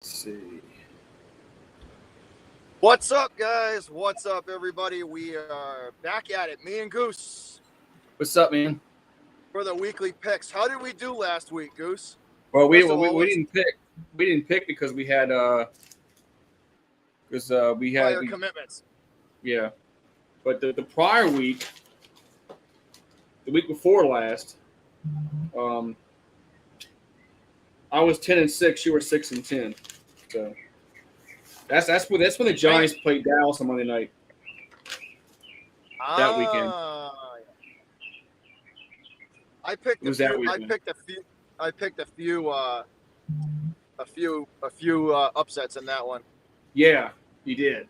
Let's see. What's up, guys? What's up, everybody? We are back at it. Me and Goose What's up, man? for the weekly picks. How did we do last week, Goose? Well, we First of all, let's- didn't pick. We didn't pick because we had Prior commitments. yeah. But the prior week, the week before last, I was 10-6. You were 6-10. So that's when the Giants played Dallas on Monday night. That weekend. I picked It was a that few. weekend. I picked a few upsets in that one. Yeah, you did.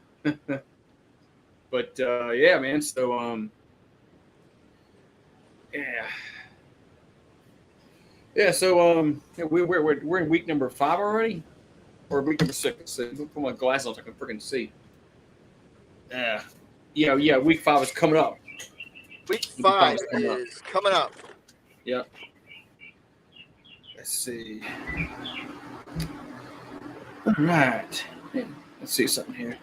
But yeah, man. So yeah. So we're in week number 5 already, or week number 6. So put my glasses on so I can freaking see. Yeah. Week 5 is coming up. Week 5 is coming up. Yeah. Let's see. All right. Let's see something here.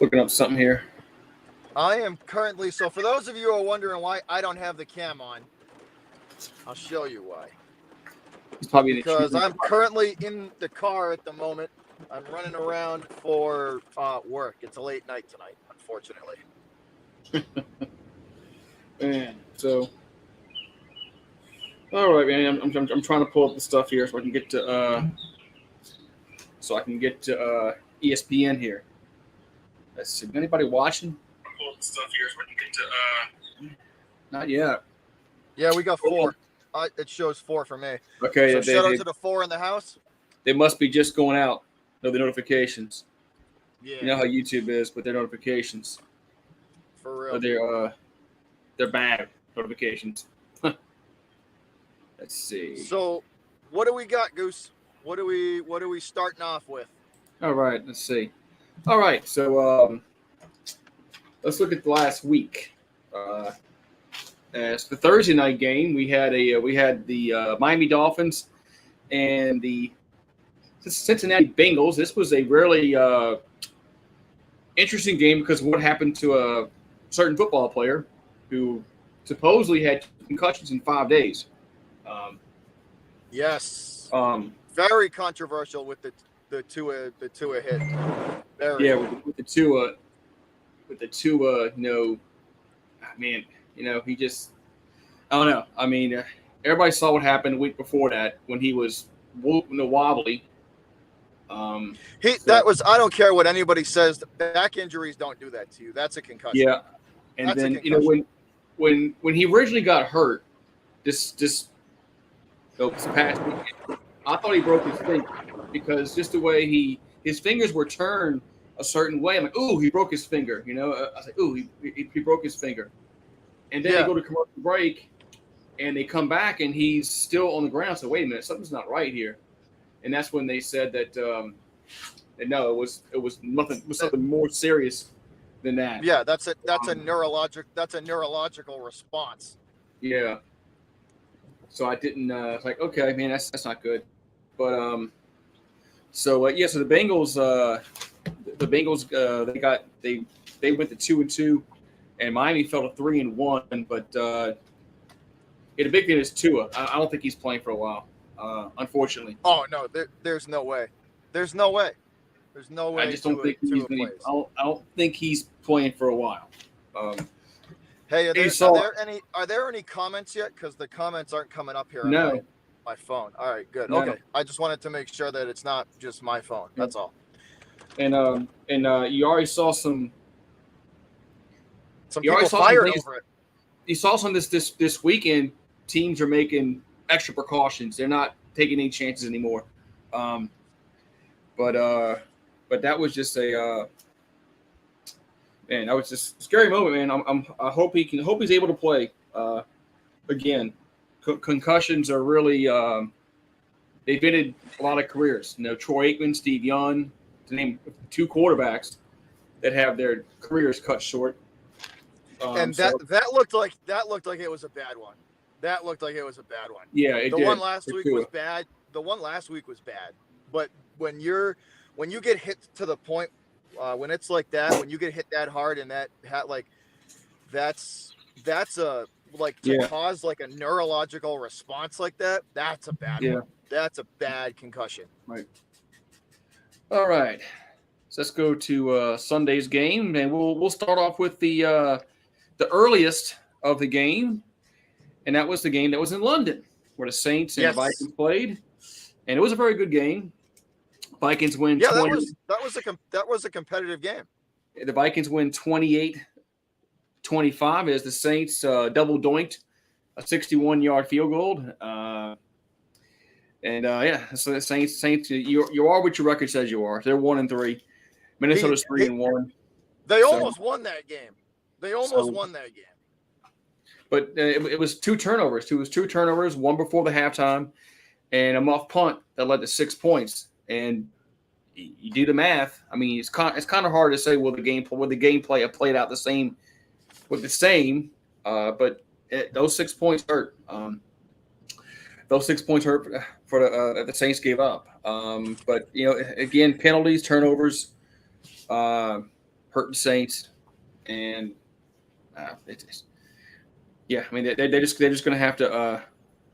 Looking up something here. I am currently, so for those of you who are wondering why I don't have the cam on, I'll show you why. It's probably Because I'm currently in the car at the moment. I'm running around for work. It's a late night tonight, unfortunately. Man, so all right, man. I'm trying to pull up the stuff here so I can get to ESPN here. Let's see. Anybody watching? Pull up the stuff here so I can get to Not yet. Yeah, we got 4. It shows 4 for me. Okay. So shout out to the 4 in the house. They must be just going out. No, the notifications. Yeah. You know how YouTube is, but their notifications. For real. They're bad notifications. Let's see. So, what do we got, Goose? What are we starting off with? All right, let's see. All right, so let's look at the last week. As the Thursday night game, we had the Miami Dolphins and the Cincinnati Bengals. This was a really interesting game because of what happened to a certain football player who supposedly had concussions in 5 days. Yes. Very controversial with the Tua hit. Very. Yeah, with the Tua, man, he just, I don't know. I mean, everybody saw what happened the week before that when he was wobbly. I don't care what anybody says. Back injuries don't do that to you. That's a concussion. Yeah, and That's then when he originally got hurt, this past weekend, I thought he broke his finger because just the way his fingers were turned a certain way. I'm like, ooh, he broke his finger. I was like, ooh, he broke his finger. And then they go to commercial break, and they come back, and he's still on the ground. So wait a minute, something's not right here. And that's when they said that no, it was nothing. It was something more serious than that. Yeah, that's a neurological response. Yeah. So I didn't. It's like, okay, man, that's not good. But so the Bengals, they went to 2-2, and Miami fell to 3-1. But the big thing is Tua. I don't think he's playing for a while. Unfortunately. Oh no, there's no way. There's no way. I just don't think I don't think he's playing for a while. Hey, are there any comments yet? Because the comments aren't coming up here on my phone. All right, good. No. Okay, I just wanted to make sure that it's not just my phone. That's all. And you already saw some. Some people fired over it. You saw some this weekend. Teams are making extra precautions. They're not taking any chances anymore. But that was just a man. That was just a scary moment, man. I hope he's able to play again. Concussions are really they've ended a lot of careers. Troy Aikman, Steve Young, to name 2 quarterbacks that have their careers cut short. And that looked like it was a bad one. That looked like it was a bad one. Yeah, the one last week was bad. one last week was bad, but when you get hit to the point when it's like that, when you get hit that hard and that's a cause like a neurological response like that, that's a bad one. That's a bad concussion. Right. All right. So let's go to Sunday's game, and we'll start off with the earliest of the game, and that was the game that was in London, where the Saints and the Vikings played, and it was a very good game. Vikings win. Yeah, 20, that was a competitive game. The Vikings win 28-25 as the Saints double doinked a 61-yard field goal. So the Saints, you are what your record says you are. They're 1-3. Minnesota's 3-1. They almost won that game. Won that game. But it was two turnovers. It was two turnovers, one before the halftime, and a muff punt that led to 6 points. And you do the math. I mean, it's kind of hard to say will the gameplay have played out the same, but those 6 points hurt. Those 6 points hurt for the Saints gave up. But again, penalties, turnovers, hurt the Saints, and they're just going to have to.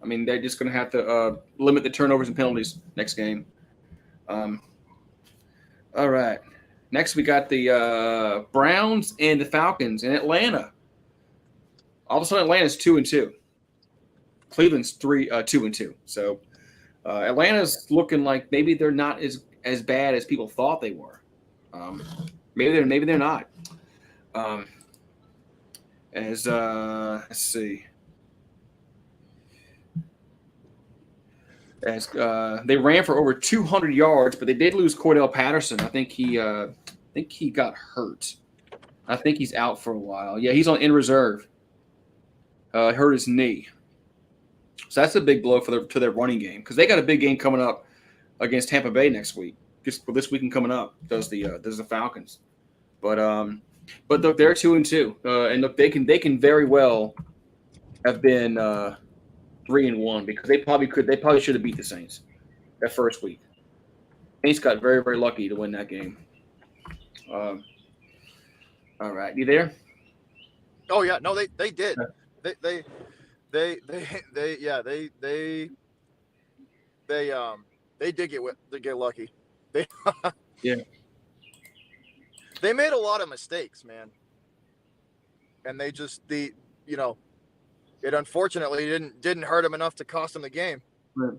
They're just going to have to limit the turnovers and penalties next game. All right. Next, we got the Browns and the Falcons in Atlanta. All of a sudden, Atlanta's 2-2. Cleveland's 2-2. So Atlanta's looking like maybe they're not as bad as people thought they were. Maybe they're not. Let's see. As they ran for over 200 yards, but they did lose Cordell Patterson. I think he got hurt. I think he's out for a while. Yeah, he's in reserve. Hurt his knee. So that's a big blow to their running game, because they got a big game coming up against Tampa Bay next week. Just for this weekend coming up, does the Falcons. But look, they're 2-2, and look, they can very well have been 3-1, because they probably should have beat the Saints that first week. Saints got very, very lucky to win that game. All right, you there? Oh yeah, no, they did. They did get lucky. They made a lot of mistakes, man, and it unfortunately didn't hurt them enough to cost them the game. Right.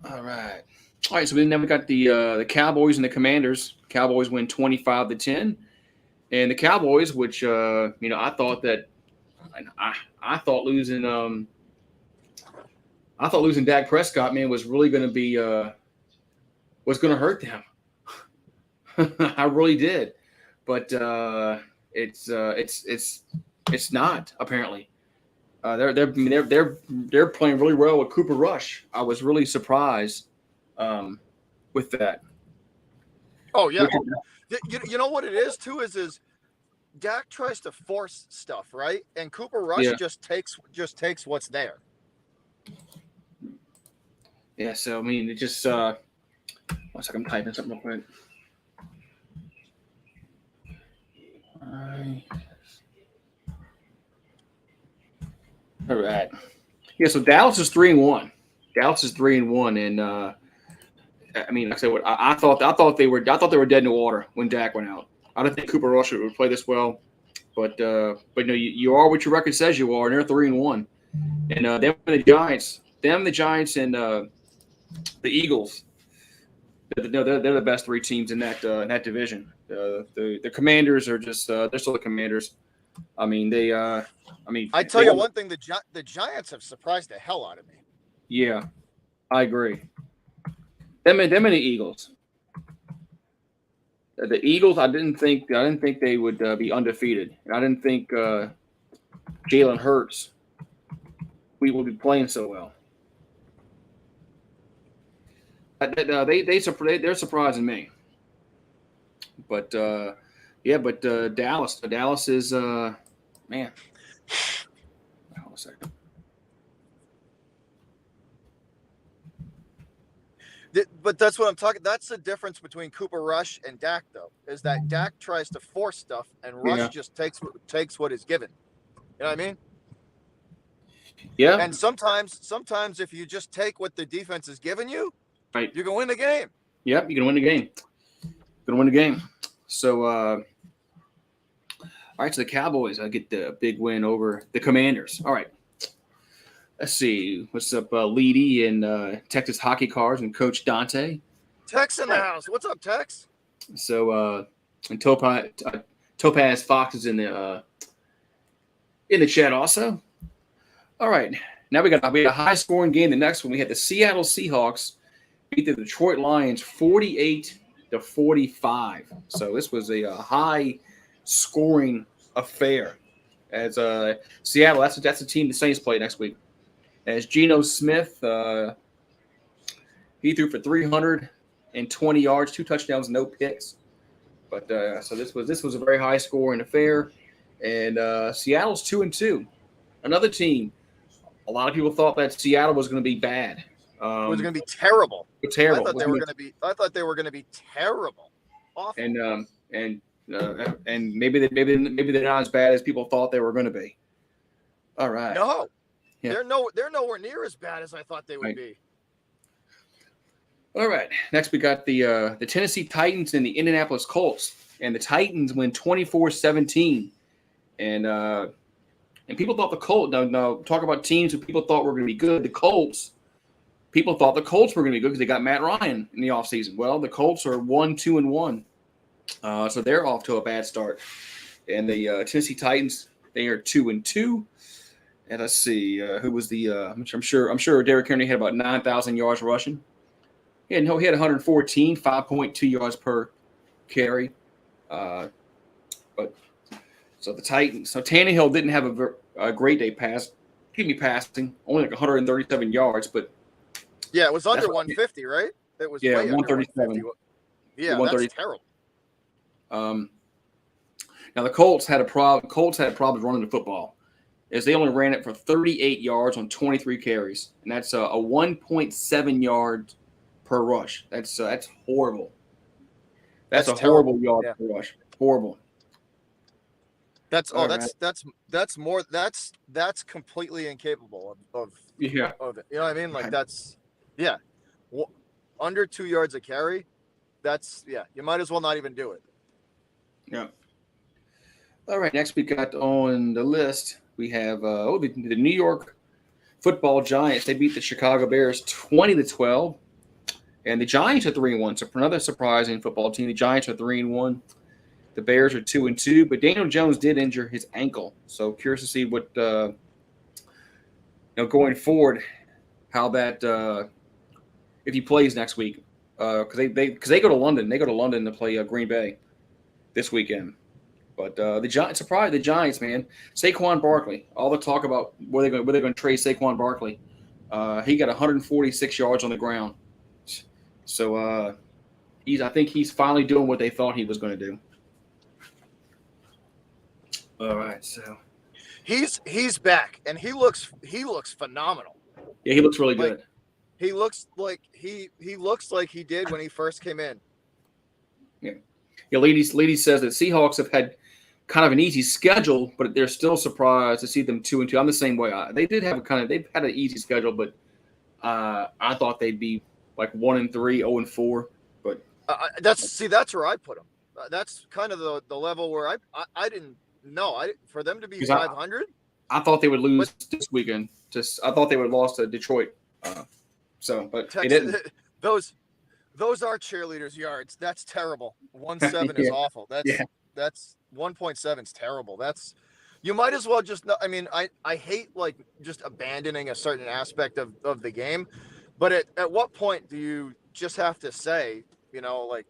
All right. So then we got the Cowboys and the Commanders. Cowboys win 25-10, and the Cowboys, which I thought losing Dak Prescott, man, was really going to be was going to hurt them. I really did, but it's not, apparently. They're playing really well with Cooper Rush. I was really surprised with that. Oh yeah, you know what it is too is Dak tries to force stuff, right? And Cooper Rush just takes what's there. Yeah, so it just one second, I'm typing something real quick. All right. Yeah, so Dallas is 3-1. Dallas is 3-1, and like I said, I thought they were dead in the water when Dak went out. I don't think Cooper Rush would play this well, but you are what your record says you are, and they're 3-1. And them and the Giants, and the Eagles. They're the best three teams in that division. The Commanders are just they're still the Commanders. I tell you one thing: the Giants have surprised the hell out of me. Yeah, I agree. Them and the Eagles. The Eagles, I didn't think they would be undefeated, and I didn't think Jalen Hurts would be playing so well. They're surprising me. But Dallas is man. Hold on a second. But that's what I'm talking. That's the difference between Cooper Rush and Dak, though, is that Dak tries to force stuff and Rush just takes what is given. You know what I mean? Yeah. And sometimes if you just take what the defense is giving you, right, you can win the game. Yep, you can win the game. Going to win the game. So, all right, so the Cowboys get the big win over the Commanders. All right. Let's see. What's up, Leedy and Texas Hockey Cars and Coach Dante? Tex in the house. What's up, Tex? So, and Topaz Fox is in the chat also. All right. Now we got a high-scoring game. The next one, we had the Seattle Seahawks beat the Detroit Lions 48-45. So this was a high-scoring affair. As Seattle, that's the team the Saints play next week. As Geno Smith, he threw for 320 yards, 2 touchdowns, no picks. But so this was a very high-scoring affair. And Seattle's 2-2. Another team. A lot of people thought that Seattle was going to be bad. It was going to be terrible. Terrible. I thought they were going to be terrible. Awful. And maybe they're not as bad as people thought they were going to be. All right. No. Yeah. They're nowhere near as bad as I thought they would be. All right. Next, we got the Tennessee Titans and the Indianapolis Colts, and the Titans win 24-17. And people thought the Colts. Now talk about teams who people thought were going to be good. The Colts. People thought the Colts were going to be good because they got Matt Ryan in the offseason. Well, the Colts are 1-2-1, so they're off to a bad start. And the Tennessee Titans, they are 2-2. And let's see who was the. I'm sure Derrick Henry had about 9,000 yards rushing. He had 114, 5.2 yards per carry. But so the Titans. So Tannehill didn't have a great day passing, only like 137 yards, but. Yeah, it was under 150, right? It was way 137. Yeah, that's terrible. Now the Colts had problems running the football, as they only ran it for 38 yards on 23 carries, and that's a 1.7 yards per rush. That's horrible. That's a horrible yard per rush. Horrible. That's completely incapable of it. You know what I mean? Like that's. Yeah, under 2 yards a carry. You might as well not even do it. Yeah. All right. Next, we got on the list. We have the New York Football Giants. They beat the Chicago Bears 20-12, and the Giants are 3-1. So for another surprising football team, the Giants are 3-1. The Bears are 2-2. But Daniel Jones did injure his ankle, so curious to see what going forward, how that. If he plays next week, because they go to London, to play Green Bay this weekend. But the Giants, man. Saquon Barkley. All the talk about where they're going to trade Saquon Barkley. He got 146 yards on the ground. So I think he's finally doing what they thought he was going to do. All right, so he's back and he looks phenomenal. Yeah, he looks really good. He looks like he did when he first came in. Yeah. Lady says that Seahawks have had kind of an easy schedule, but they're still surprised to see them 2-2. I'm the same way. They've had an easy schedule, but I thought they'd be like 1-3, 0-4. But that's where I put them. That's kind of the level where I didn't know. For them to be 500. I thought they would lose this weekend. I thought they would have lost to Detroit. But they didn't. Those are cheerleaders' yards. That's terrible. 1.7 is awful. That's 1.7 is terrible. That's you might as well just. I mean, I hate like just abandoning a certain aspect of the game, but at what point do you just have to say, like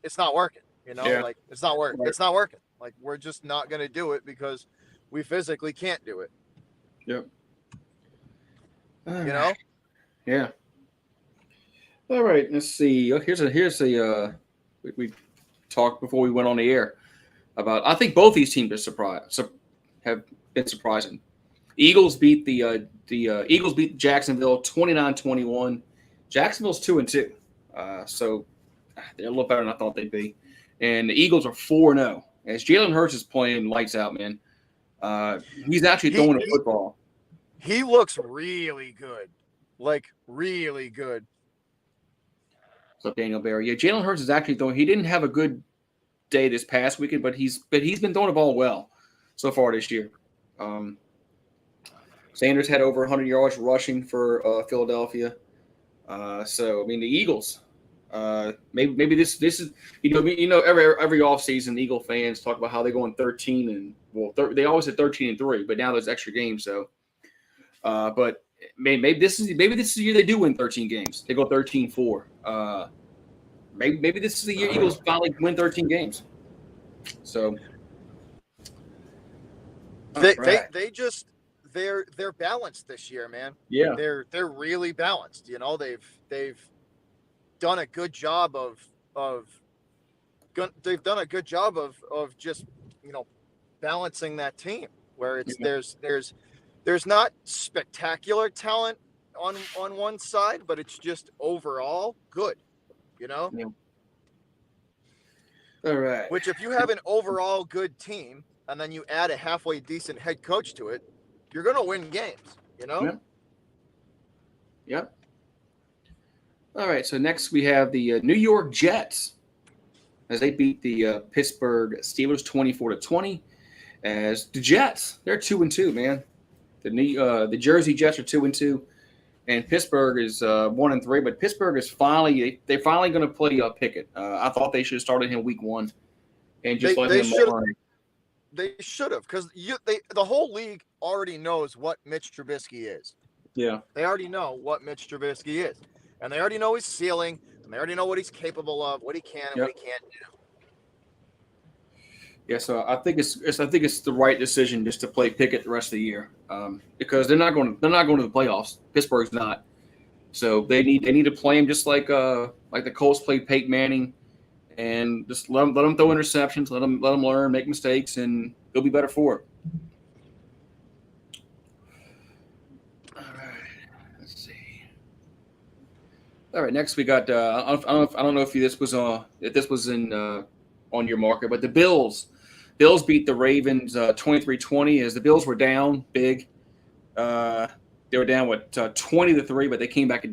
it's not working? Like it's not working. Right. It's not working. Like we're just not going to do it because we physically can't do it. Yep. Yeah. All right. Let's see. Here's a we talked before we went on the air about. I think both these teams have been surprising. Eagles beat Jacksonville 29-21. Jacksonville's 2-2. So they're a little better than I thought they'd be. And the Eagles are 4-0. As Jalen Hurts is playing lights out, man. He's actually throwing the football. He looks really good. Like, really good. So Daniel Barry. Yeah, Jalen Hurts is actually throwing. He didn't have a good day this past weekend, but he's been throwing the ball well so far this year. Sanders had over 100 yards rushing for Philadelphia. So I mean the Eagles. Maybe this is every offseason Eagle fans talk about how they're going 13 and they always said 13-3, but now there's extra games. So, but maybe this is the year they do win 13 games. They go 13-4. Maybe this is the year Eagles finally win 13 games. So they're balanced this year, man. Yeah, they're really balanced. You know, they've done a good job of just, you know, balancing that team where it's there's not spectacular talent on one side, but it's just overall good, you know. Yeah. All right. Which, if you have an overall good team and then you add a halfway decent head coach to it, you're going to win games, you know? Yeah. Yep. All right, so next we have the New York Jets as they beat the Pittsburgh Steelers 24-20. As the Jets, they're 2-2, man. The Jersey Jets are 2-2, and Pittsburgh is 1-3. But Pittsburgh is they're finally going to play Pickett. I thought they should have started him week 1 and just let him run. They should have, because the whole league already knows what Mitch Trubisky is. Yeah, they already know what Mitch Trubisky is. And they already know his ceiling, and they already know what he's capable of, what he can and what he can't do. Yeah, so I think it's the right decision just to play Pickett the rest of the year, because they're not going to the playoffs. Pittsburgh's not, so they need to play him just like the Colts played Peyton Manning, and just let him throw interceptions, let him learn, make mistakes, and they'll be better for it. All right, next we got I don't know if this was on your market, but the Bills beat the Ravens 23-20 as the Bills were down big. They were down 20-3, but they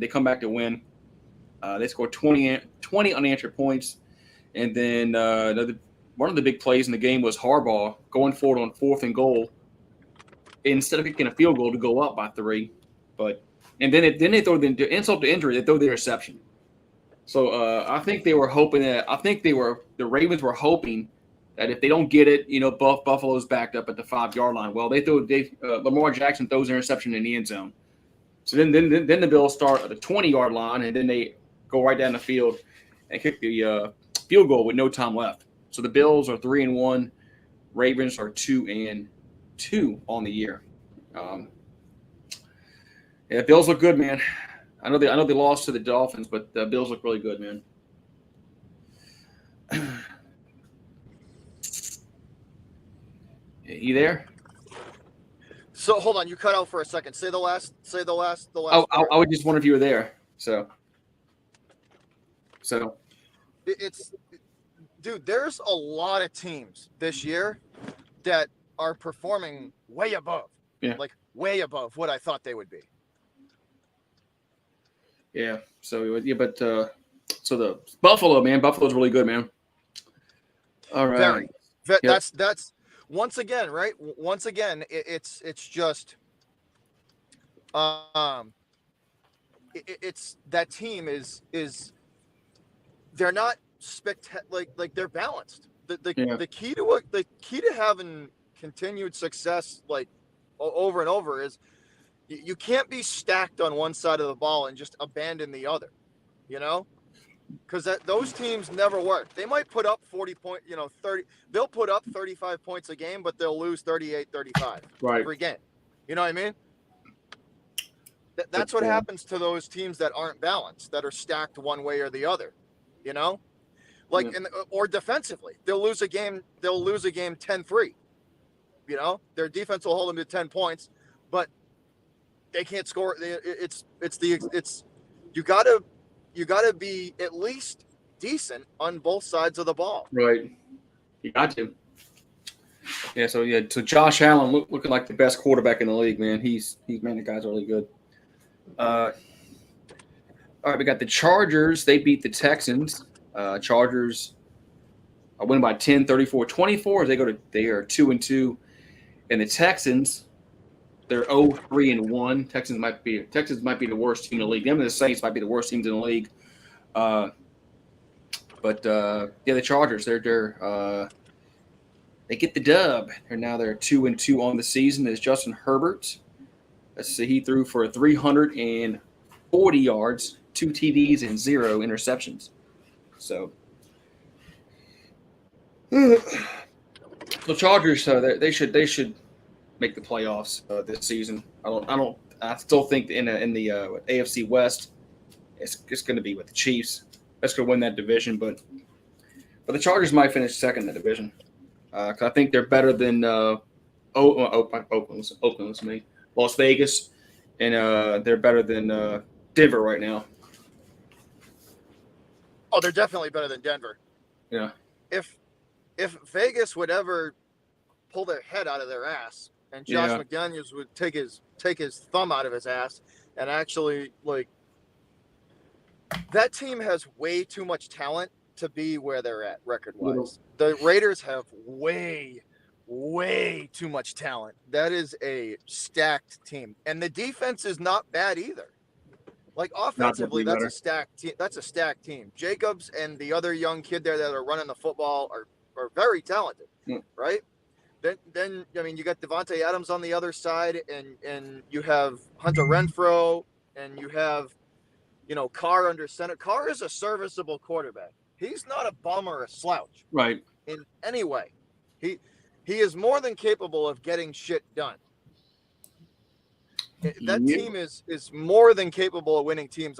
come back to win. They scored 20 unanswered points, and then one of the big plays in the game was Harbaugh going forward on 4th and goal instead of kicking a field goal to go up by 3, but. And then they throw the insult to injury. They throw the interception. So I think they were hoping that the Ravens were hoping that if they don't get it, you know, Buffalo's backed up at the 5-yard line. Well, Lamar Jackson throws an interception in the end zone. So then the Bills start at the 20-yard line, and then they go right down the field and kick the field goal with no time left. So the Bills are 3-1. Ravens are 2-2 on the year. Yeah, Bills look good, man. I know they lost to the Dolphins, but the Bills look really good, man. You there? So hold on, you cut out for a second. Say the last. Oh, I would just wonder if you were there. So it's, dude. There's a lot of teams this year that are performing way above, like way above what I thought they would be. Yeah. So so the Buffalo's really good, man. All right. That's once again, right? Once again, it's just it's that team is they're not like they're balanced. The key to having continued success like over and over is you can't be stacked on one side of the ball and just abandon the other, you know, because those teams never work. They might put up 40 points, 30. They'll put up 35 points a game, but they'll lose 38-35 every game. You know what I mean? That's what happens to those teams that aren't balanced, that are stacked one way or the other, you know, or defensively. They'll lose a game 10-3. You know, their defense will hold them to 10 points, but they can't score. You gotta you got to be at least decent on both sides of the ball. Right. You got to. Yeah. So Josh Allen looking like the best quarterback in the league, man. Man, the guy's really good. All right, we got the Chargers. They beat the Texans. Chargers are winning by 10, 34-24. They are 2-2, and the Texans, they're 0-3-1. Texans might be the worst team in the league. Them and the Saints might be the worst teams in the league. But the Chargers, they get the dub. They're 2-2 on the season. As Justin Herbert, let's see, he threw for 340 yards, 2 TDs, and 0 interceptions. So, the Chargers, they should make the playoffs this season. I still think in the AFC West, it's going to be with the Chiefs. That's going to win that division, but the Chargers might finish second in the division. Because I think they're better than Oakland's me, Las Vegas, and they're better than Denver right now. Oh, they're definitely better than Denver. Yeah. If Vegas would ever pull their head out of their ass and Josh McDaniels would take his thumb out of his ass and actually, like, that team has way too much talent to be where they're at record-wise. The Raiders have way too much talent. That is a stacked team. And the defense is not bad either. Like, offensively, that's a stacked team. Jacobs and the other young kid there that are running the football are very talented, right? Then I mean, you got Devontae Adams on the other side, and you have Hunter Renfrow, and you have, Carr under center. Carr is a serviceable quarterback. He's not a bum or a slouch, right? In any way, he is more than capable of getting shit done. That team is more than capable of winning teams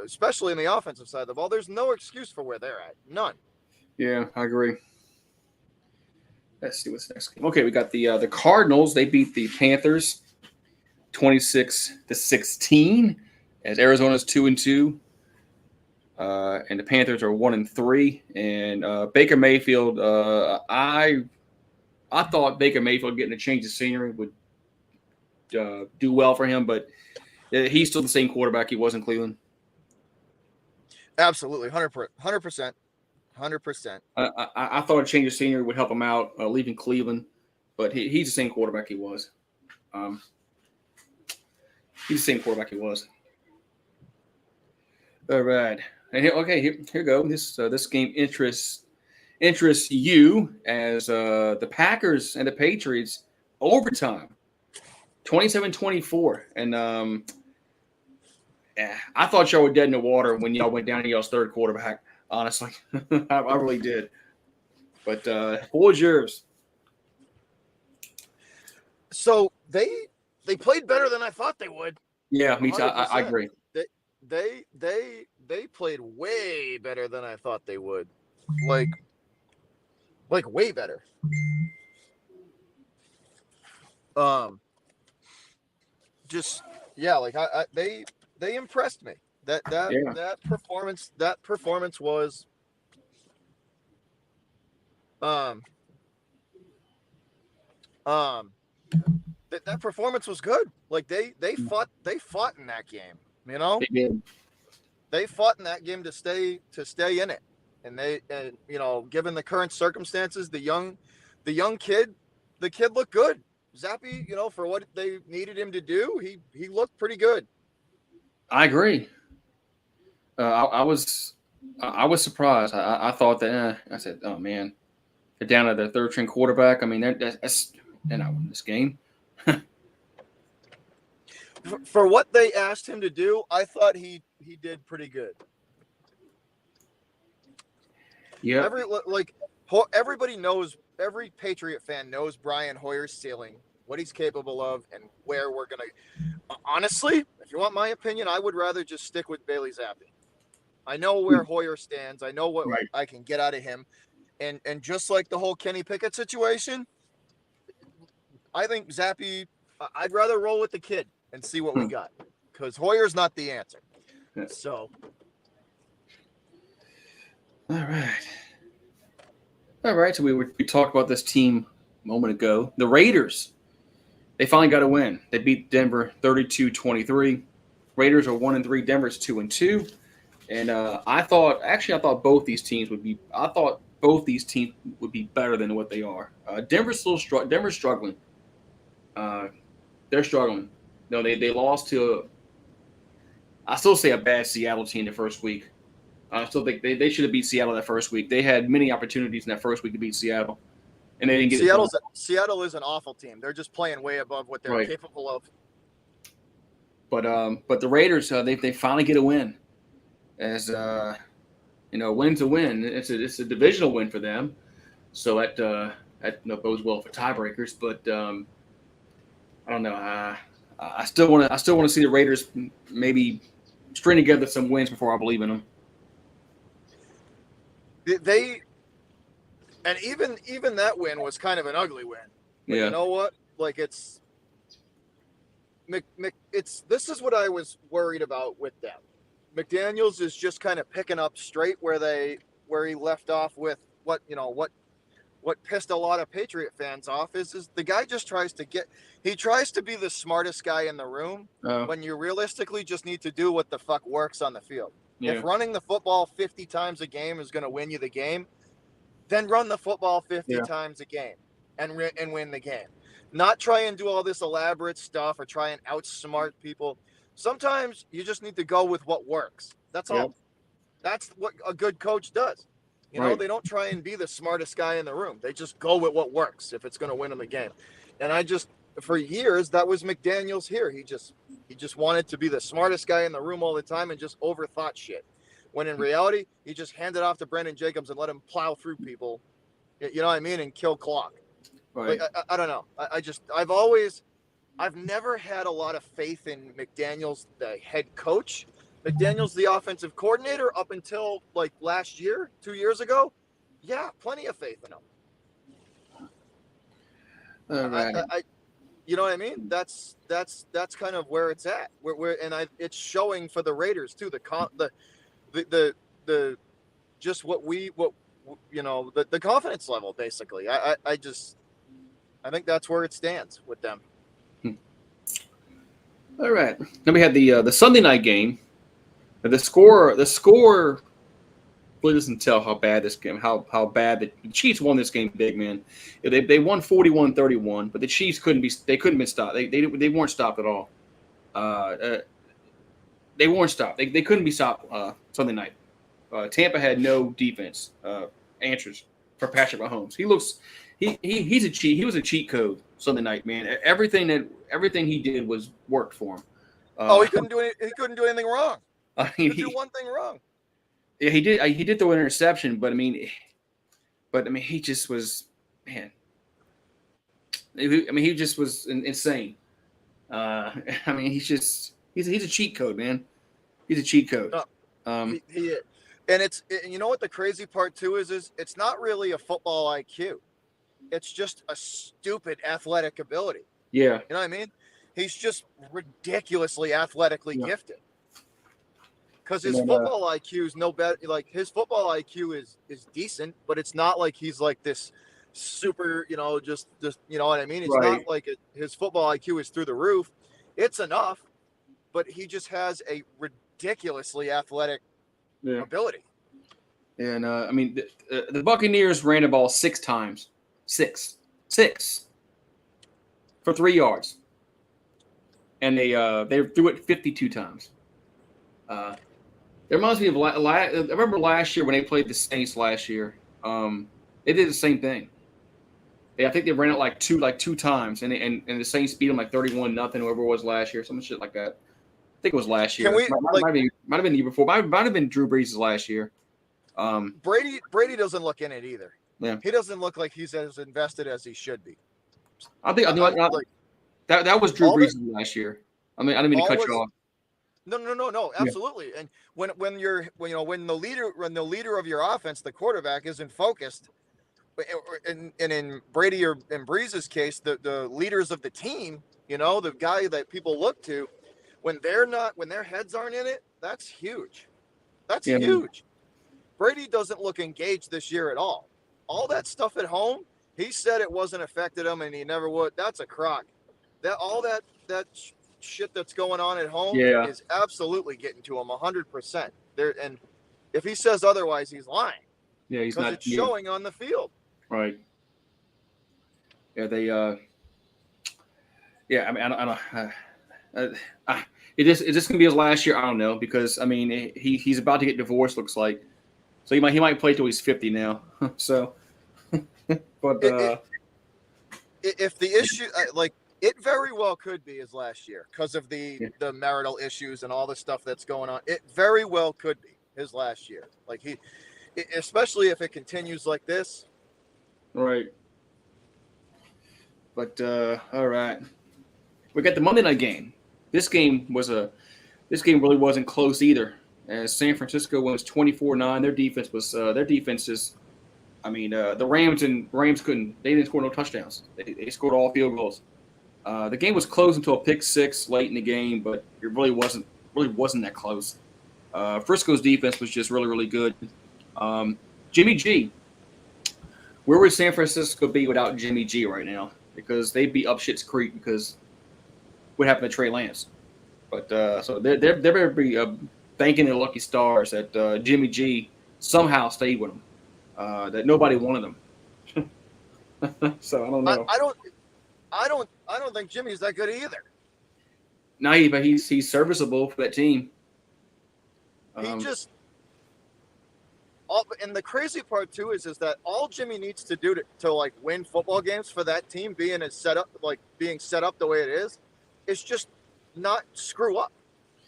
especially in the offensive side of the ball. There's no excuse for where they're at. None. Yeah, I agree. Let's see what's next game. Okay, we got the Cardinals. They beat the Panthers 26-16. As Arizona's 2-2, and the Panthers are 1-3. And Baker Mayfield, I thought Baker Mayfield getting a change of scenery would do well for him, but he's still the same quarterback he was in Cleveland. Absolutely, 100%. I thought a change of scenery would help him out leaving Cleveland, but he's the same quarterback he was. He's the same quarterback he was. All right, and here we go. This game interests you as the Packers and the Patriots overtime. 27-24, and I thought y'all were dead in the water when y'all went down to y'all's third quarterback. Honestly, I really did. But what was yours? So they played better than I thought they would. Yeah, me too. I agree. They played way better than I thought they would. Like way better. They impressed me. That performance was that performance was good. Like they fought in that game, They did. They fought in that game to stay in it. And given the current circumstances, the young kid looked good. Zappy, for what they needed him to do, he looked pretty good. I agree. I was surprised. I thought that I said, "Oh man, they're down to their third string quarterback." I mean, they're not winning this game. For what they asked him to do, I thought he did pretty good. Yeah. Everybody knows. Every Patriot fan knows Brian Hoyer's ceiling, what he's capable of, and where we're going to. Honestly, if you want my opinion, I would rather just stick with Bailey Zappi. I know where Hoyer stands. I know what I can get out of him. And just like the whole Kenny Pickett situation, I think Zappi, I'd rather roll with the kid and see what we got, because Hoyer's not the answer. So. All right. All right. So we talked about this team a moment ago. The Raiders, they finally got a win. They beat Denver 32-23. Raiders are 1-3. Denver's 2-2. And I thought both these teams would be. I thought both these teams would be better than what they are. Denver's struggling. They're struggling. No, they lost to. I still say a bad Seattle team the first week. I still think they should have beat Seattle that first week. They had many opportunities in that first week to beat Seattle, and they didn't get it. Seattle is an awful team. They're just playing way above what they're capable of. But the Raiders, they finally get a win. As win's a win. It's a divisional win for them, so that bodes well for tiebreakers. But I don't know. I still want to see the Raiders maybe string together some wins before I believe in them. And even that win was kind of an ugly win. But yeah. You know what? Like it's this is what I was worried about with them. McDaniels is just kind of picking up straight where he left off with what pissed a lot of Patriot fans off is the guy just tries to be the smartest guy in the room when you realistically just need to do what the fuck works on the field. Yeah. If running the football 50 times a game is going to win you the game, then run the football 50 times a game and win the game. Not try and do all this elaborate stuff or try and outsmart people. Sometimes you just need to go with what works. That's all. Yep. That's what a good coach does. You know, they don't try and be the smartest guy in the room. They just go with what works if it's going to win them the game. And for years, that was McDaniels here. He just wanted to be the smartest guy in the room all the time and just overthought shit. When in reality, he just handed off to Brendan Jacobs and let him plow through people, you know what I mean, and kill clock. Right. Like, I don't know. I've never had a lot of faith in McDaniels, the head coach. McDaniels, the offensive coordinator, up until like last year, 2 years ago. Yeah, plenty of faith in him. All right. You know what I mean? That's kind of where it's at. It's showing for the Raiders too. The confidence level basically. I think that's where it stands with them. All right. Then we had the Sunday night game. The score really doesn't tell how bad this game, how bad the Chiefs won this game big, man. They won 41-31, but the Chiefs couldn't be stopped. They weren't stopped at all. They weren't stopped. They couldn't be stopped Sunday night. Tampa had no defense answers for Patrick Mahomes. He's a cheat. He was a cheat code Sunday night, man. Everything he did worked for him. He couldn't do anything wrong. He did do one thing wrong. Yeah, he did. He did throw an interception, but I mean, he just was, man. He just was insane. He's a cheat code, man. He's a cheat code. He is. And you know what the crazy part too is it's not really a football IQ. It's just a stupid athletic ability. Yeah. You know what I mean? He's just ridiculously athletically gifted. Because his football IQ is no better. Like his football IQ is decent, but it's not like he's like this super, just you know what I mean? It's not like his football IQ is through the roof. It's enough, but he just has a ridiculously athletic ability. And the Buccaneers ran the ball 6 times. Six for 3 yards, and they threw it 52 times. It reminds me of I remember last year when they played the Saints last year. They did the same thing. I think they ran it like two times, and the Saints beat them like 31-0, whoever it was last year, some shit like that. I think it was last year. Might have been the year before. Might have been Drew Brees' last year. Brady doesn't look in it either. Yeah. He doesn't look like he's as invested as he should be. I think that was Drew Brees last year. I didn't mean to cut you off. No, absolutely. Yeah. And when the leader of your offense, the quarterback, isn't focused, and in Brady or in Breeze's case, the leaders of the team, the guy that people look to, when their heads aren't in it, That's huge. That's Yeah, huge. Brady doesn't look engaged this year at all. All that stuff at home, he said it wasn't affected him and he never would. That's a crock. That shit that's going on at home yeah, is absolutely getting to him 100%. There, and if he says otherwise, he's lying. yeah. He's Because not. it's Yeah, showing on the field. right. Yeah, they. Yeah, I mean, I don't. Is this gonna be his last year? I don't know because I mean he's about to get divorced. Looks like, so he might play till he's 50 now. So, but If the issue like it very well could be his last year because of yeah, the marital issues and all the stuff that's going on. It very well could be his last year. Like especially if it continues like this. right. But all right, we got the Monday night game. This game really wasn't close either. As San Francisco wins 24-9, their defense is. I mean, the Rams didn't score no touchdowns. They scored all field goals. The game was close until a pick six late in the game, but it really wasn't that close. Frisco's defense was just really, really good. Jimmy G, where would San Francisco be without Jimmy G right now? Because they'd be up shit's creek because what happened to Trey Lance. But so they better be thanking their lucky stars that Jimmy G somehow stayed with them. That nobody wanted them. So I don't know. I don't think Jimmy's that good either. No, but he's serviceable for that team. And the crazy part too is that all Jimmy needs to do to like win football games for that team being set up the way it is just not screw up.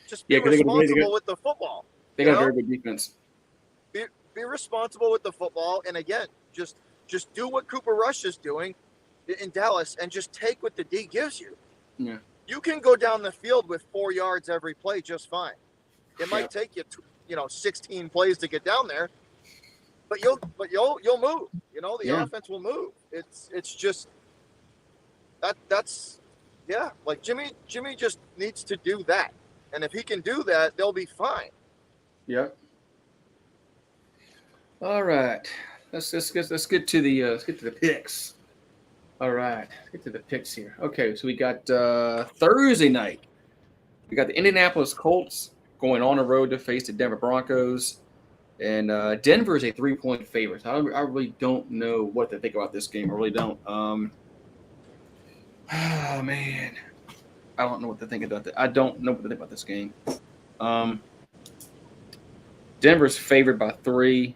Just be responsible with the football. They got a very good defense. Be responsible with the football, and again, just do what Cooper Rush is doing in Dallas, and just take what the D gives you. Yeah, you can go down the field with 4 yards every play just fine. It might take you 16 plays to get down there, but you'll move. The offense will move. It's just that's like Jimmy just needs to do that, and if he can do that, they'll be fine. Yeah. All right, let's get to the picks. All right, let's get to the picks here. Okay, so we got Thursday night. We got the Indianapolis Colts going on the road to face the Denver Broncos, and Denver is a 3-point favorite. So I really don't know what to think about this game. I really don't. Oh man, I don't know what to think about that. I don't know what to think about this game. Denver's favored by 3.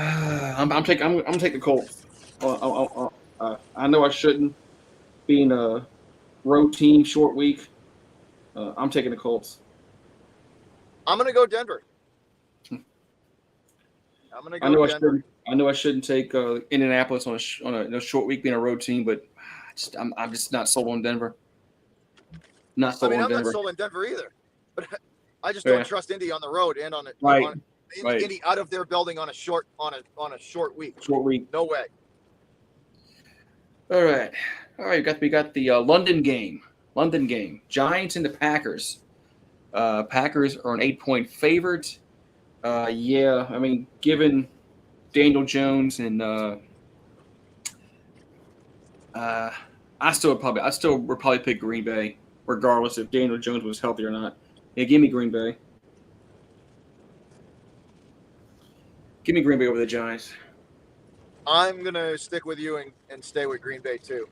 I'm gonna take the Colts. I know I shouldn't, being a road team, short week. I'm taking the Colts. I'm gonna go Denver. I know I shouldn't take Indianapolis on a short week being a road team, but I'm just not sold on Denver. Not sold on Denver. I'm not sold on Denver either, but I just don't trust Indy on the road and on it. Right. Indy out of their building on a short week. Short week. No way. All right. We got the London game. Giants and the Packers. Packers are an 8-point favorite. Yeah, I mean, given Daniel Jones and I still would probably pick Green Bay, regardless if Daniel Jones was healthy or not. Yeah, give me Green Bay. Give me Green Bay over the Giants. I'm gonna stick with you and stay with Green Bay too.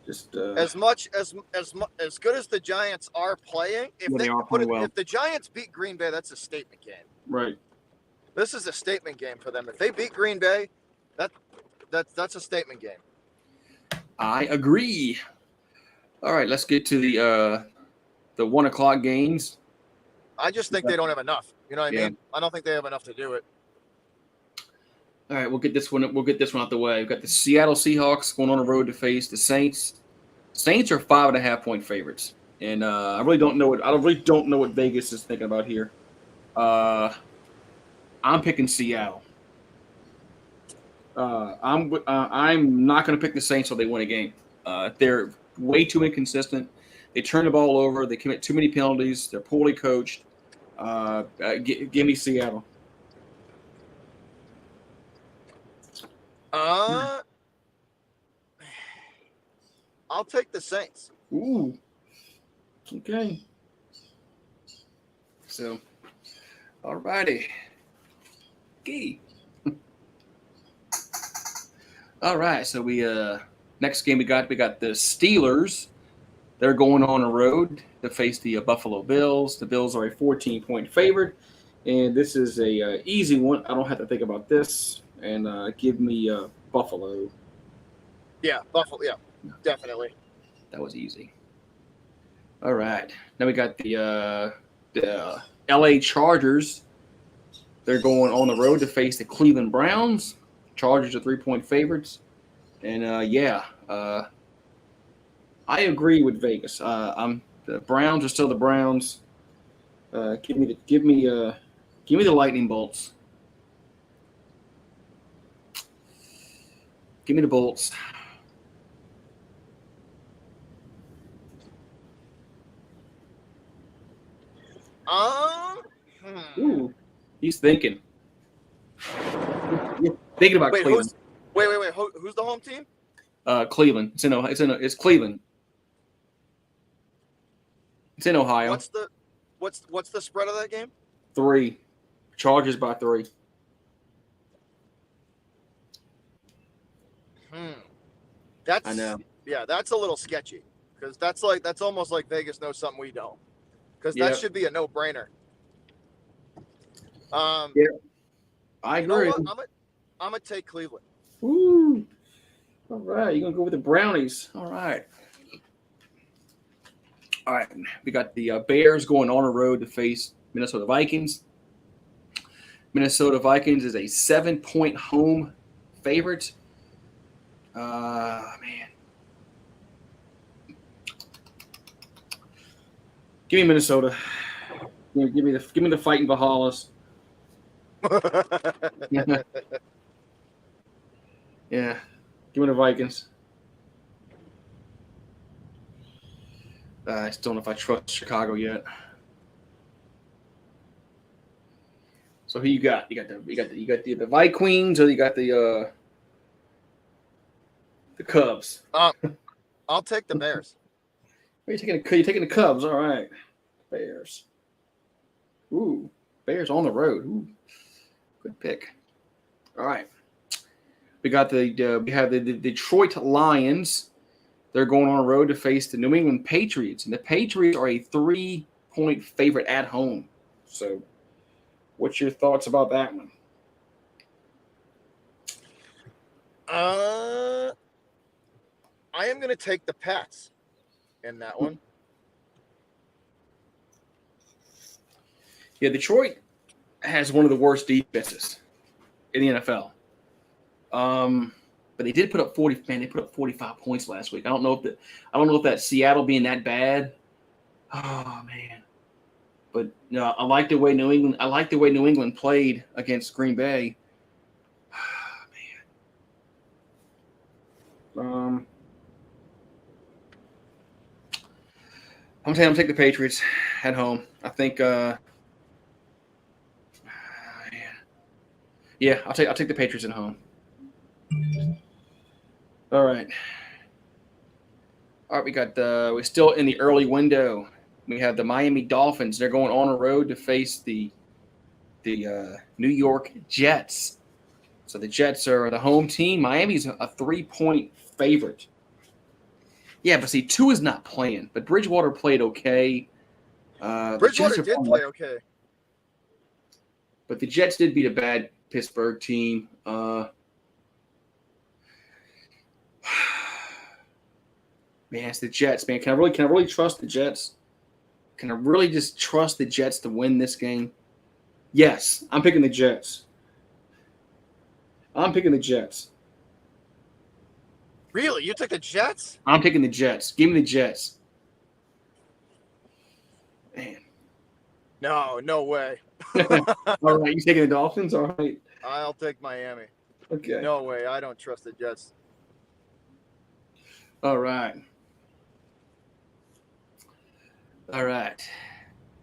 Just as good as the Giants are playing, if the Giants beat Green Bay, that's a statement game. Right. This is a statement game for them. If they beat Green Bay, that's a statement game. I agree. All right, let's get to the 1:00 games. I just think they don't have enough. You know what I mean? I don't think they have enough to do it. All right, we'll get this one out the way. We've got the Seattle Seahawks going on the road to face the Saints. Saints are 5.5-point favorites, and I really don't know what Vegas is thinking about here. I'm picking Seattle. I'm not going to pick the Saints so they win a game. They're way too inconsistent. They turn the ball over. They commit too many penalties. They're poorly coached. Give me Seattle. I'll take the Saints. Ooh. Okay. So, all righty. Okay. All right. So next game we got the Steelers. They're going on the road to face the Buffalo Bills. The Bills are a 14-point favorite, and this is a easy one. I don't have to think about this. And give me Buffalo. Yeah, Buffalo. Yeah, definitely. That was easy. All right. Now we got the L.A. Chargers. They're going on the road to face the Cleveland Browns. Chargers are 3-point favorites. And, I agree with Vegas. The Browns are still the Browns. Give me the lightning bolts. Give me the bolts. Ooh, he's thinking. Thinking about Cleveland. Wait. Who's the home team? Cleveland. It's Cleveland. It's in Ohio. What's the spread of that game? 3. Chargers by 3. I know. Yeah, that's a little sketchy because that's almost like Vegas knows something we don't. Because that should be a no-brainer. Yeah, I agree. You know what? I'm gonna take Cleveland. Ooh. All right, you're gonna go with the Brownies. All right. We got the Bears going on the road to face Minnesota Vikings. Minnesota Vikings is a 7-point home favorite. Man. Give me Minnesota. Give me the fighting Valhallas. Yeah. Give me the Vikings. I still don't know if I trust Chicago yet. So who you got? You got the Vikings, or you got the Cubs? I'll take the Bears. You're taking the Cubs. All right, Bears. Ooh, Bears on the road. Ooh, good pick. All right, we have the Detroit Lions. They're going on the road to face the New England Patriots, and the Patriots are a 3-point favorite at home. So, what's your thoughts about that one? I am going to take the Pats in that one. Yeah, Detroit has one of the worst defenses in the NFL. But they did put up 40. Man, they put up 45 points last week. I don't know if that Seattle being that bad. Oh man. But no, I like the way New England played against Green Bay. Man. I'm taking the Patriots at home. I think. Yeah, I'll take the Patriots at home. All right. We're still in the early window. We have the Miami Dolphins. They're going on the road to face the New York Jets. So the Jets are the home team. Miami's a 3-point favorite. Yeah, but see, Tua is not playing. But Bridgewater played okay. Bridgewater did play okay. But the Jets did beat a bad Pittsburgh team. Man, it's the Jets, man. Can I really trust the Jets? Can I really just trust the Jets to win this game? Yes, I'm picking the Jets. Really? You took the Jets? I'm picking the Jets. Give me the Jets. Man. No way. All right, you taking the Dolphins? All right. I'll take Miami. Okay. No way. I don't trust the Jets. All right. All right.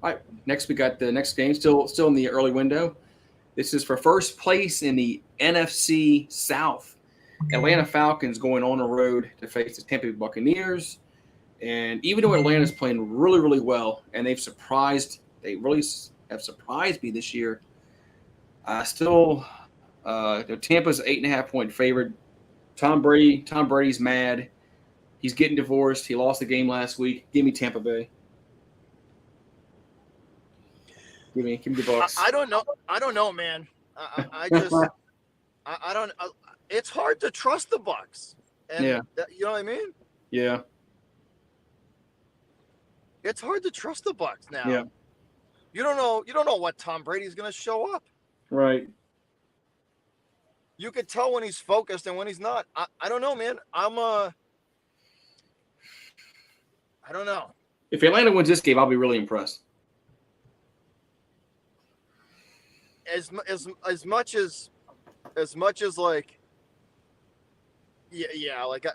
All right. Next, we got the next game, still in the early window. This is for first place in the NFC South. Atlanta Falcons going on the road to face the Tampa Bay Buccaneers. And even though Atlanta's playing really, really well, and they really have surprised me this year, Tampa's 8.5-point favorite. Tom Brady's mad. He's getting divorced. He lost the game last week. Give me Tampa Bay. Give me the Bucs. I don't know, man. I just I don't. It's hard to trust the Bucs. And Yeah. You know what I mean? Yeah. It's hard to trust the Bucs now. Yeah. You don't know what Tom Brady's going to show up. Right. You could tell when he's focused and when he's not. I don't know, man. I don't know. If Atlanta wins this game, I'll be really impressed. As much as like like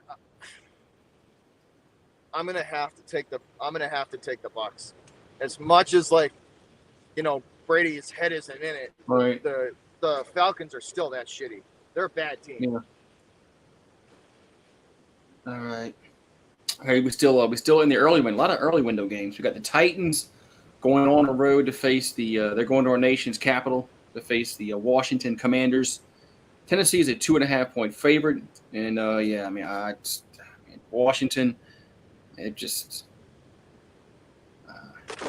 I'm gonna have to take the Bucs. As much as like, Brady's head isn't in it. Right. The Falcons are still that shitty. They're a bad team. Yeah. All right. Okay, we still in the early window. A lot of early window games. We got the Titans going on the road to face they're going to our nation's capital to face the Washington Commanders. Tennessee is a 2.5-point favorite, and Washington. It just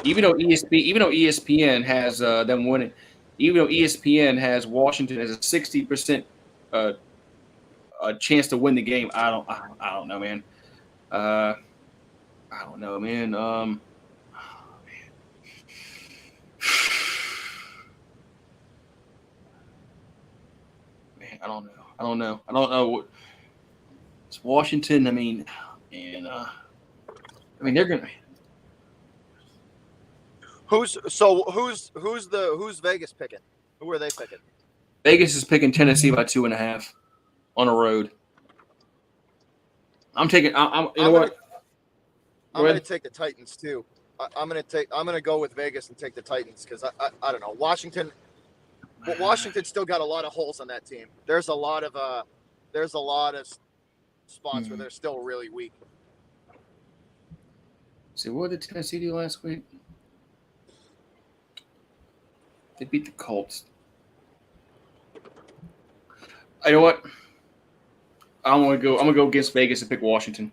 even though ESPN has them winning, even though ESPN has Washington as a 60% a chance to win the game, I don't know, man. I don't know, man. Man, I don't know. What it's Washington. I mean, and they're gonna. Who's Vegas picking? Who are they picking? Vegas is picking Tennessee by 2.5 on the road. I'm taking. I'm going to take the Titans too. I'm going to go with Vegas and take the Titans because I don't know. Washington's still got a lot of holes on that team. There's a lot of spots where they're still really weak. See, what did Tennessee do last week? They beat the Colts. You know what? I'm gonna go against Vegas and pick Washington.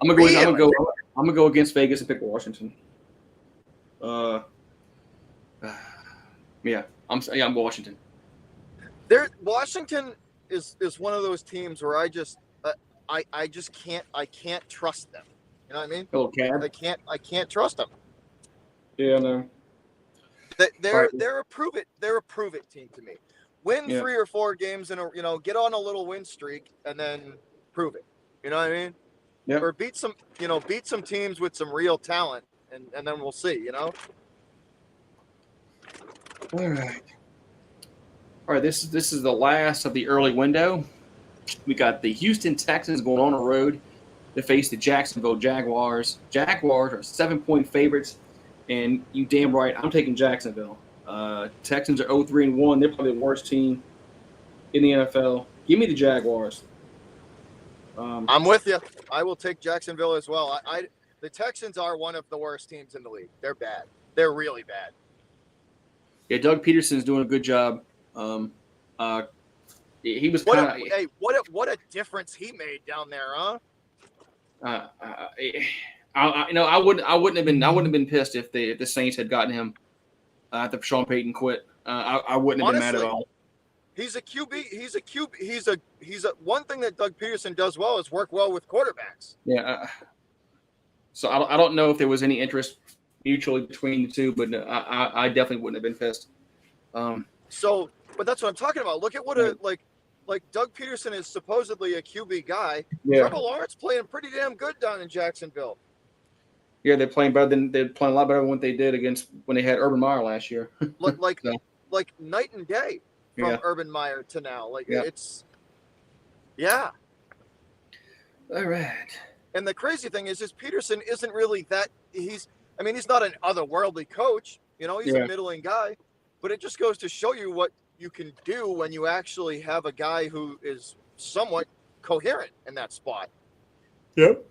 I'm gonna go against Vegas and pick Washington. Yeah, I'm Washington. Washington is one of those teams where I can't trust them. You know what I mean? Hello, Cab. I can't trust them. Yeah, no. They're a prove it team to me. Win 3 or 4 games in get on a little win streak and then prove it. You know what I mean? Yeah. Or beat some teams with some real talent and then we'll see, All right. This is the last of the early window. We got the Houston Texans going on the road to face the Jacksonville Jaguars. Jaguars are 7-point favorites, and you damn right, I'm taking Jacksonville. Texans are 0-3-1. They're probably the worst team in the NFL. Give me the Jaguars. I'm with you. I will take Jacksonville as well. The Texans are one of the worst teams in the league. They're bad. They're really bad. Yeah, Doug Peterson's doing a good job. He was kind of. Hey, what a difference he made down there, huh? I wouldn't have been pissed if the Saints had gotten him after Sean Payton quit. I wouldn't have been mad at all. He's a QB. He's a one thing that Doug Peterson does well is work well with quarterbacks. Yeah. So I don't know if there was any interest mutually between the two, but I definitely wouldn't have been pissed. But that's what I'm talking about. Look at what like Doug Peterson is supposedly a QB guy. Yeah. Trevor Lawrence playing pretty damn good down in Jacksonville. Yeah, they're playing a lot better than what they did when they had Urban Meyer last year. like night and day from Urban Meyer to now. It's. All right. And the crazy thing is Peterson isn't really that. He's not an otherworldly coach. He's a middling guy, but it just goes to show you what you can do when you actually have a guy who is somewhat coherent in that spot. Yep.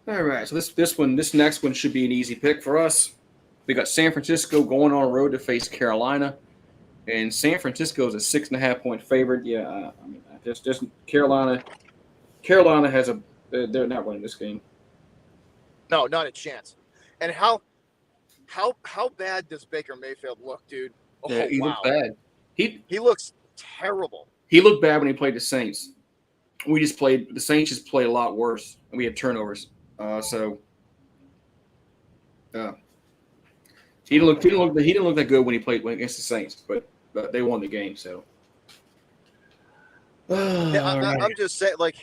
All right. So this next one should be an easy pick for us. We got San Francisco going on the road to face Carolina, and San Francisco is a 6.5-point favorite. Yeah, just Carolina. Carolina has they're not winning this game. No, not a chance. And how bad does Baker Mayfield look, dude? Oh, yeah, he looks bad. He looks terrible. He looked bad when he played the Saints. The Saints just played a lot worse, and we had turnovers. He didn't look that good when he played against the Saints, but they won the game. So I'm just saying, like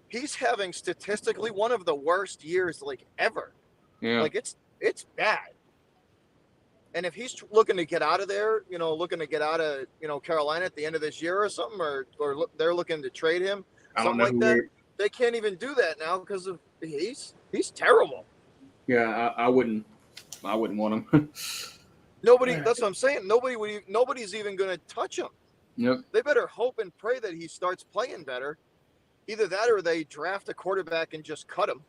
he's having statistically one of the worst years like ever. Yeah, like it's bad. And if he's looking to get out of there, looking to get out of Carolina at the end of this year or something, or they're looking to trade him, something like that, they can't even do that now because of he's terrible. Yeah, I wouldn't want him. Nobody. That's what I'm saying. Nobody's even going to touch him. Yep. They better hope and pray that he starts playing better. Either that, or they draft a quarterback and just cut him.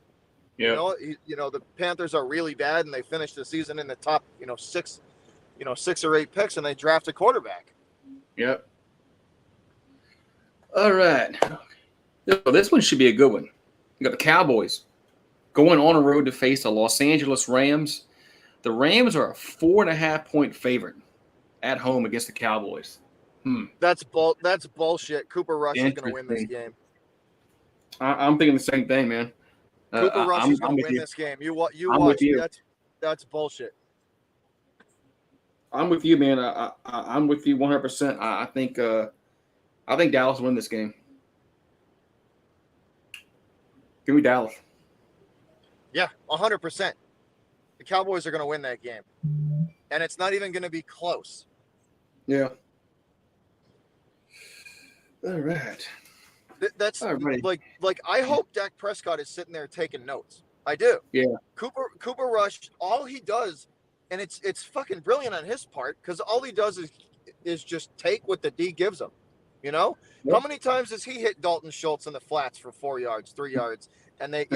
Yeah. The Panthers are really bad, and they finish the season in the top, 6 or 8 picks, and they draft a quarterback. Yep. All right. This one should be a good one. You got the Cowboys going on the road to face the Los Angeles Rams. The Rams are a 4.5-point favorite at home against the Cowboys. That's bullshit. Cooper Rush is going to win this game. I'm thinking the same thing, man. Cooper Rush is going to win this game. You watch. That's bullshit. I'm with you, man. I'm with you 100%. I think Dallas will win this game. Give me Dallas. Yeah, 100%. The Cowboys are going to win that game, and it's not even going to be close. Yeah. All right. That's like I hope Dak Prescott is sitting there taking notes. I do. Yeah. Cooper Rush, all he does, and it's fucking brilliant on his part, because all he does is just take what the D gives him. Yep. How many times has he hit Dalton Schultz in the flats for 4 yards, 3 yards, and they,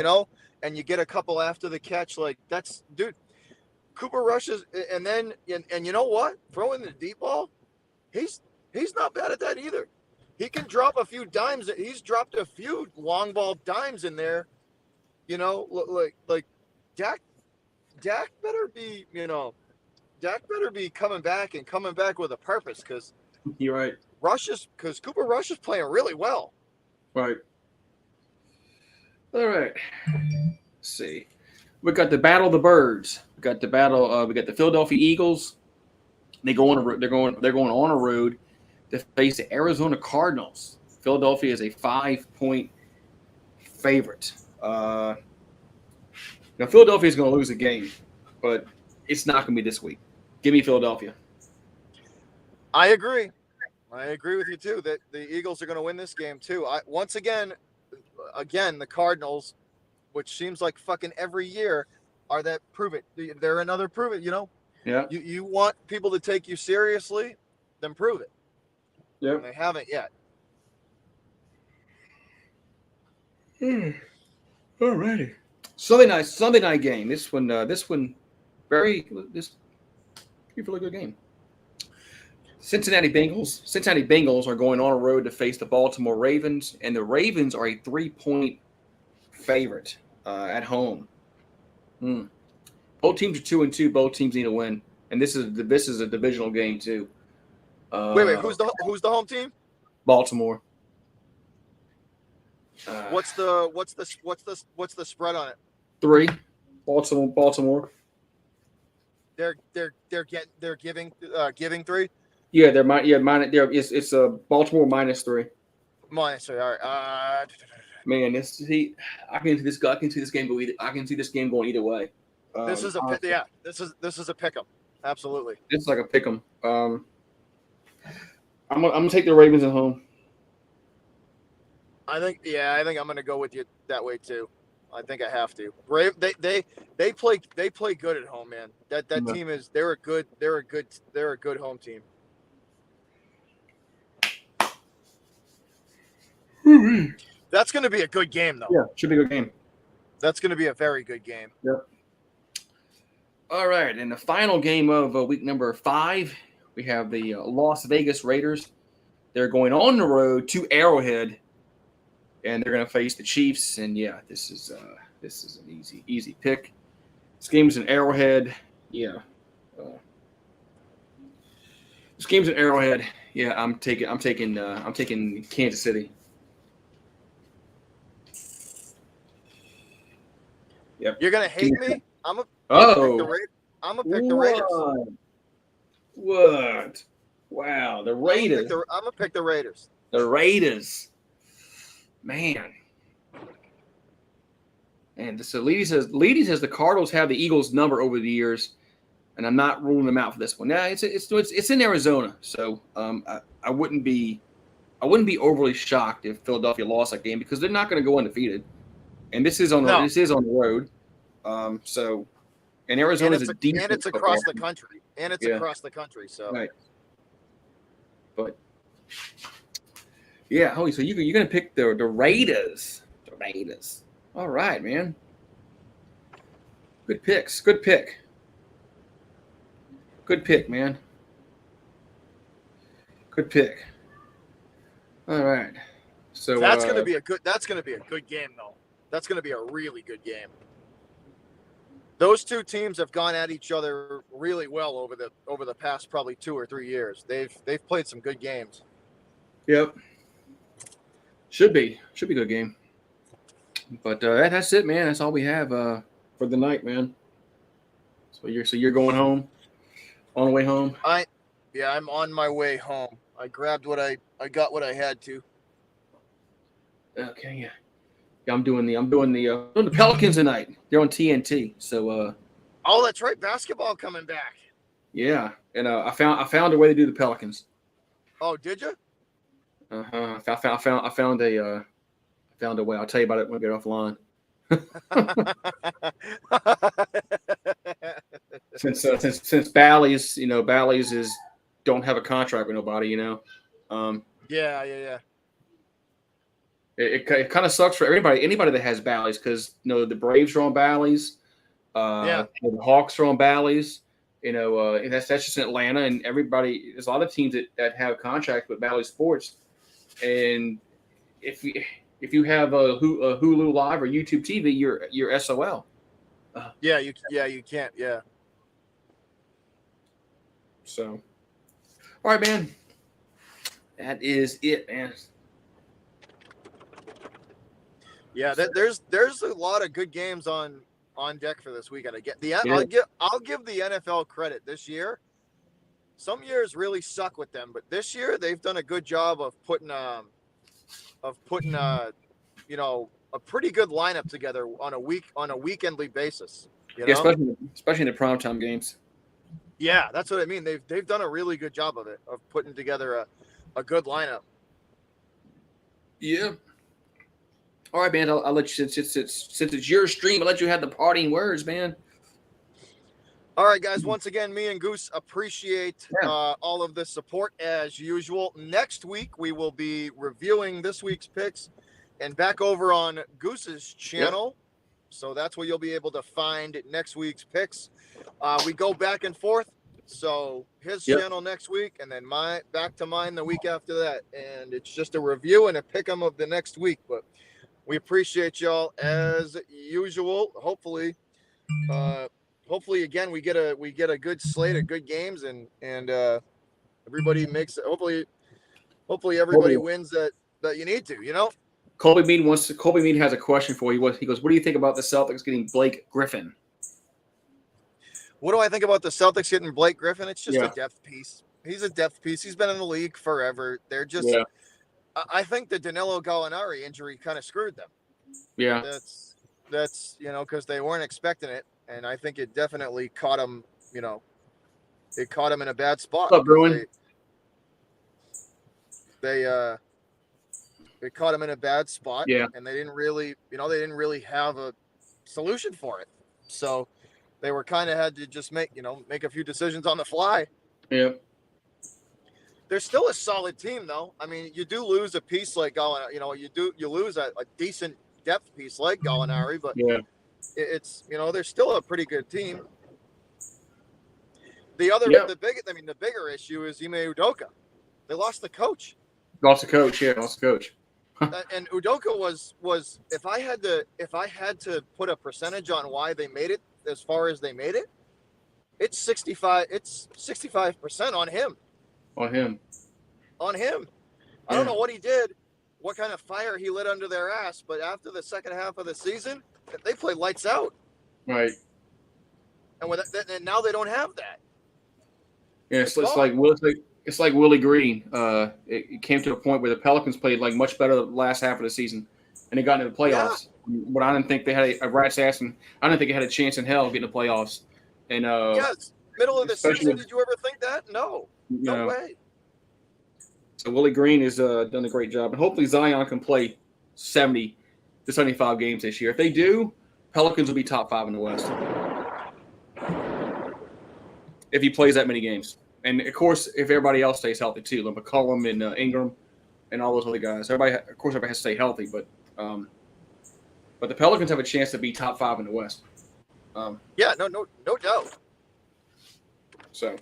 and you get a couple after the catch? Like, that's, dude. Cooper Rush is, and you know what? Throwing the deep ball, he's not bad at that either. He can drop a few dimes. He's dropped a few long ball dimes in there. Like Dak better be, Dak better be coming back with a purpose, because you're right. Because Cooper Rush is playing really well. Right. All right. Let's see. We got the Battle of the Birds. We got the Philadelphia Eagles. They're going on a road to face the Arizona Cardinals. Philadelphia is a 5-point favorite. Now Philadelphia is going to lose the game, but it's not going to be this week. Give me Philadelphia. I agree with you too, that the Eagles are going to win this game too. Once again, the Cardinals, which seems like fucking every year, are that prove it. They're another prove it. Yeah. You want people to take you seriously, then prove it. Yeah. They haven't yet. All righty. Sunday night game. This one really good game. Cincinnati Bengals are going on a road to face the Baltimore Ravens, and the Ravens are a 3-point favorite at home. Both teams are 2-2. Both teams need to win, and this is a divisional game too. Wait, who's the home team? Baltimore. What's the spread on it? 3. Baltimore. They're giving 3. Yeah, it's Baltimore -3. -3. All right. Man, I can see this game go either. I can see this game going either way. This is a pick 'em. Absolutely. It's like a pick 'em. I'm gonna take the Ravens at home. I think I'm going to go with you that way too. I think I have to. They play good at home, man. That team is they're a good home team. That's going to be a good game, though. Yeah, should be a good game. That's going to be a very good game. Yep. All right, and the final game of week number 5, we have the Las Vegas Raiders. They're going on the road to Arrowhead, and they're going to face the Chiefs. And yeah, this is an easy pick. This game's in Arrowhead. Yeah. This game's in Arrowhead. Yeah, I'm taking Kansas City. Yep. You're gonna hate me. I'm gonna pick the Raiders. What? Wow, the Raiders. I'm gonna pick the Raiders. The Raiders. Man. And so Leedy says the Cardinals have the Eagles' number over the years, and I'm not ruling them out for this one. Yeah, it's in Arizona, so I wouldn't be overly shocked if Philadelphia lost that game because they're not going to go undefeated, and this is on the road. So, and Arizona's a decent, and it's across the country, across the country. So, right. But yeah, holy, so you're going to pick the Raiders. The Raiders. All right, man. Good picks. Good pick. Good pick, man. Good pick. All right. So that's going to be a good. That's going to be a good game, though. That's going to be a really good game. Those two teams have gone at each other really well over the past probably 2 or 3 years. They've played some good games. Yep. Should be a good game. But that's it, man. That's all we have for the night, man. So you're going home, on the way home. I'm on my way home. I grabbed I got what I had to. Okay, yeah. I'm doing the Pelicans tonight. They're on TNT. So. Oh, that's right. Basketball coming back. Yeah, and I found a way to do the Pelicans. Oh, did you? I found a way. I'll tell you about it when we get offline. since Bally's don't have a contract with nobody, Yeah. It kind of sucks for anybody that has Bally's because the Braves are on Bally's, the Hawks are on Bally's. And that's just in Atlanta, and everybody. There's a lot of teams that have contracts with Bally Sports, and if you have a Hulu Live or YouTube TV, you're SOL. You can't. Yeah. So, all right, man. That is it, man. Yeah, there's a lot of good games on deck for this weekend. I'll give the NFL credit this year. Some years really suck with them, but this year they've done a good job of putting a pretty good lineup together on a weekendly basis. Especially in the primetime games. Yeah, that's what I mean. They've done a really good job of it, of putting together a good lineup. Yeah. All right, man. I'll let you since it's your stream. I'll let you have the parting words, man. All right, guys. Once again, me and Goose appreciate all of the support as usual. Next week we will be reviewing this week's picks, and back over on Goose's channel. Yep. So that's where you'll be able to find next week's picks. We go back and forth. So his channel next week, and then back to mine the week after that, and it's just a review and a pick 'em of the next week, but. We appreciate y'all as usual. Hopefully again we get a good slate of good games and everybody makes it. Hopefully everybody wins that you need to. Colby Mead has a question for you. He goes, "What do you think about the Celtics getting Blake Griffin?" What do I think about the Celtics getting Blake Griffin? It's just a depth piece. He's a depth piece. He's been in the league forever. They're just. Yeah. I think the Danilo Gallinari injury kind of screwed them. Yeah. That's because they weren't expecting it, and I think it definitely caught them. It caught them in a bad spot. What's up, Bruin? it caught them in a bad spot. Yeah. And they didn't really have a solution for it. So they were kind of had to just make a few decisions on the fly. Yeah. They're still a solid team, though. I mean, you do lose a piece like Gallinari. You lose a decent depth piece like Gallinari, but yeah, it's they're still a pretty good team. The bigger issue is Ime Udoka. They lost the coach. Lost the coach. Yeah, lost the coach. And Udoka was if I had to put a percentage on why they made it as far as they made it, it's 65% on him. On him. I don't know what he did, what kind of fire he lit under their ass, but after the second half of the season, they played lights out. Right. And now they don't have that. Yeah, it's like Willie Green. It came to a point where the Pelicans played like much better the last half of the season, and they got into the playoffs. Yeah. But I didn't think they had a rat's ass, and I didn't think they had a chance in hell of getting the playoffs. And yes, middle of the season. Did you ever think that? No way. So Willie Green has done a great job, and hopefully Zion can play 70 to 75 games this year. If they do, Pelicans will be top 5 in the West. If he plays that many games. And, of course, if everybody else stays healthy, too, like McCollum and Ingram and all those other guys. Everybody has to stay healthy, but the Pelicans have a chance to be top 5 in the West. No doubt. So,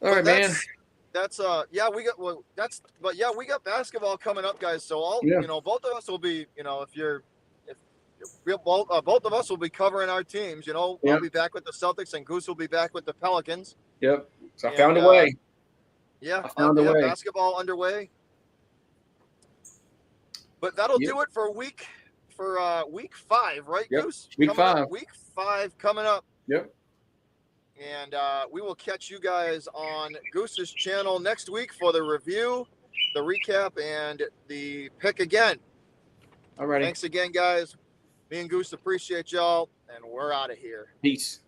all right, man. We got basketball coming up, guys. So both of us will be, both of us will be covering our teams. I'll be back with the Celtics, and Goose will be back with the Pelicans. Yep. So I found a way. I found a way. Basketball underway. But that'll do it for week 5, right, Goose? Week 5. Week 5 coming up. Yep. And we will catch you guys on Goose's channel next week for the review, the recap, and the pick again. All right. Thanks again, guys. Me and Goose appreciate y'all, and we're out of here. Peace.